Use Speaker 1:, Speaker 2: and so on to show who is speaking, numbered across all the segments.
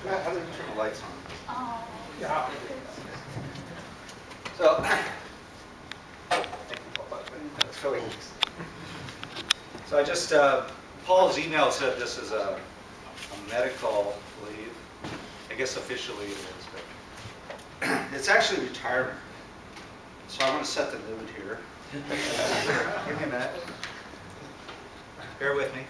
Speaker 1: How do you turn the lights on?
Speaker 2: Oh.
Speaker 1: Yeah. So, so I just, Paul's email said this is a medical leave. I guess officially it is, but it's actually retirement. So I want to set the mood here. Give me a minute. Bear with me.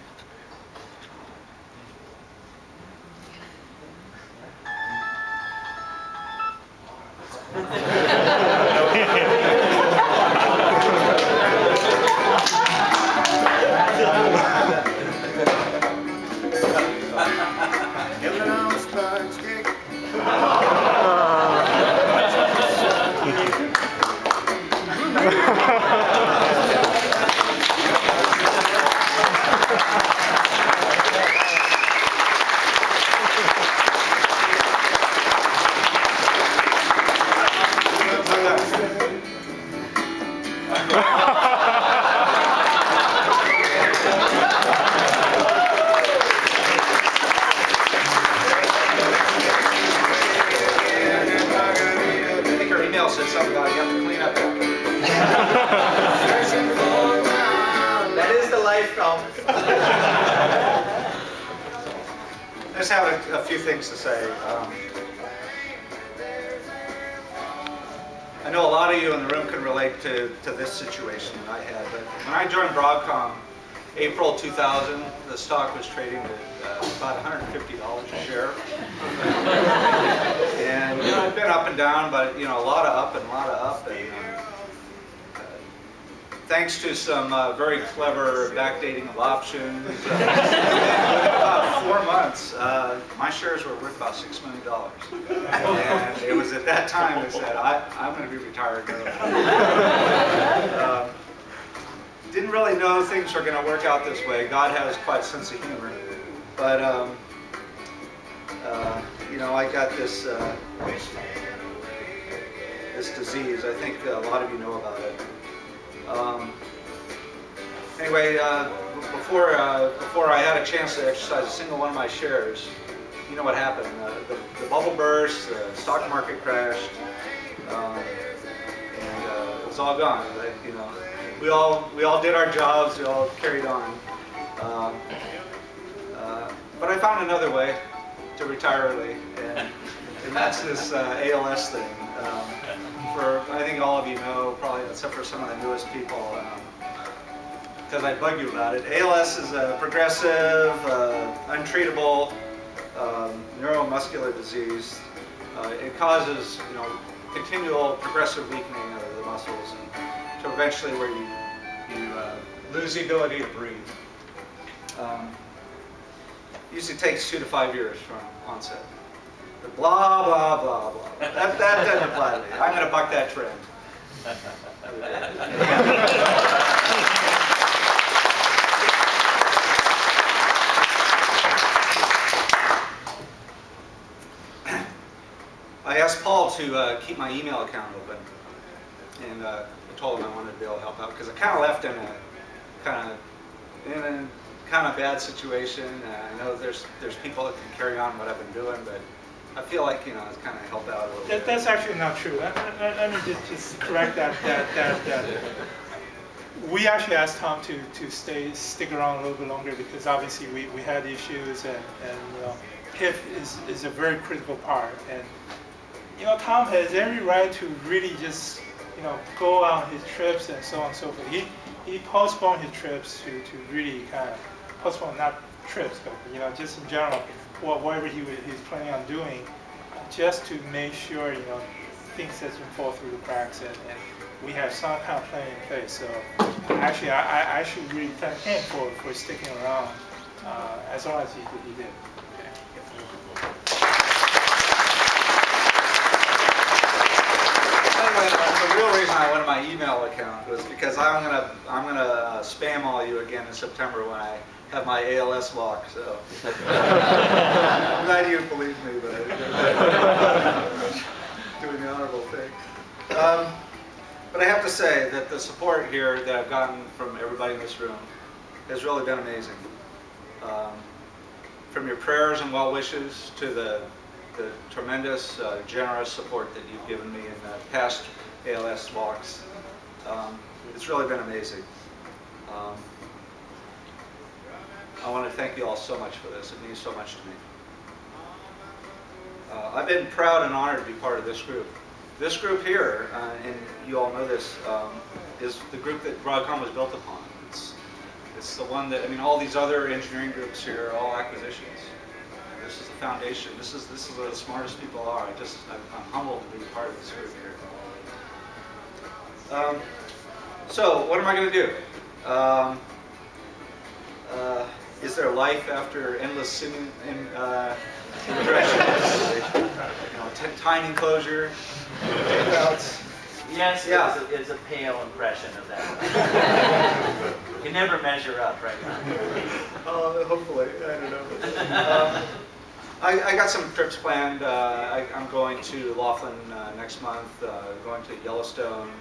Speaker 1: I just have a few things to say. I know a lot of you in the room can relate to this situation that I had, but when I joined Broadcom, April 2000, the stock was trading at about $150 a share. And you know, I've been up and down, but you know, a lot of up and a lot of up. And, thanks to some very clever backdating of options, within about 4 months, my shares were worth about $6 million. And it was at that time I said, I'm going to be retired. Didn't really know things were going to work out this way. God has quite a sense of humor. But, you know, I got this, this disease. I think a lot of you know about it. Anyway, before I had a chance to exercise a single one of my shares, you know what happened? The bubble burst, the stock market crashed, and it was all gone. But, you know, we all did our jobs. We all carried on. But I found another way to retire early, and that's this ALS thing. I think all of you know, probably except for some of the newest people, because I bug you about it. ALS is a progressive, untreatable neuromuscular disease. It causes, you know, continual progressive weakening of the muscles, and to eventually where you lose the ability to breathe. Usually takes 2 to 5 years from onset. Blah, blah, blah, blah. That doesn't apply to me. I'm going to buck that trend. I asked Paul to keep my email account open, and I told him I wanted to be able to help out because I kind of left in a kind of bad situation. I know there's people that can carry on what I've been doing, but I feel like, you know, it's kind of helped out a little bit.
Speaker 3: That's actually not true. Let me just correct that. We actually asked Tom to stick around a little bit longer because obviously we had issues, and you know, HIF is a very critical part. And you know, Tom has every right to really just, you know, go on his trips and so on and so forth. He postponed his trips to really kind of postpone, not trips, but you know, just in general, whatever he's planning on doing, just to make sure, you know, things doesn't fall through the cracks, and we have some kind of plan in place. So actually, I should really thank him for sticking around as long as he did.
Speaker 1: The real reason I wanted my email account was because I'm gonna spam all you again in September when I have my ALS walk. So I'm glad you believe me, but doing the honorable thing. But I have to say that the support here that I've gotten from everybody in this room has really been amazing. From your prayers and well wishes to the the tremendous, generous support that you've given me in past ALS walks. It's really been amazing. I want to thank you all so much for this. It means so much to me. I've been proud and honored to be part of this group. This group here, and you all know this, is the group that Broadcom was built upon. It's the one that, I mean, all these other engineering groups here are all acquisitions. This is the foundation. This is where the smartest people are. I'm humbled to be part of this group here. So, what am I going to do? Is there life after endless singing progression? Time enclosure, tapeouts?
Speaker 2: Yes, yeah. It's a pale impression of that. You can never measure up right now.
Speaker 1: Hopefully, I don't know. I got some trips planned. I'm going to Laughlin next month, going to Yellowstone.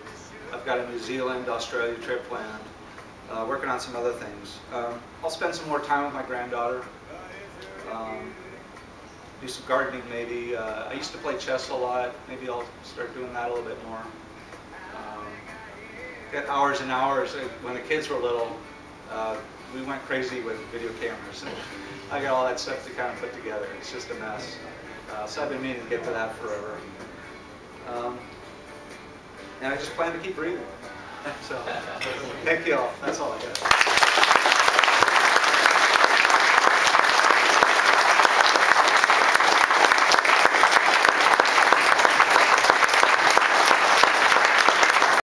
Speaker 1: I've got a New Zealand, Australia trip planned, working on some other things. I'll spend some more time with my granddaughter, do some gardening maybe. I used to play chess a lot. Maybe I'll start doing that a little bit more. Got hours and hours. When the kids were little, we went crazy with video cameras. And I got all that stuff to kind of put together. It's just a mess. So I've been meaning to get to that forever. And I just plan to keep breathing. So, thank you all. That's all I got.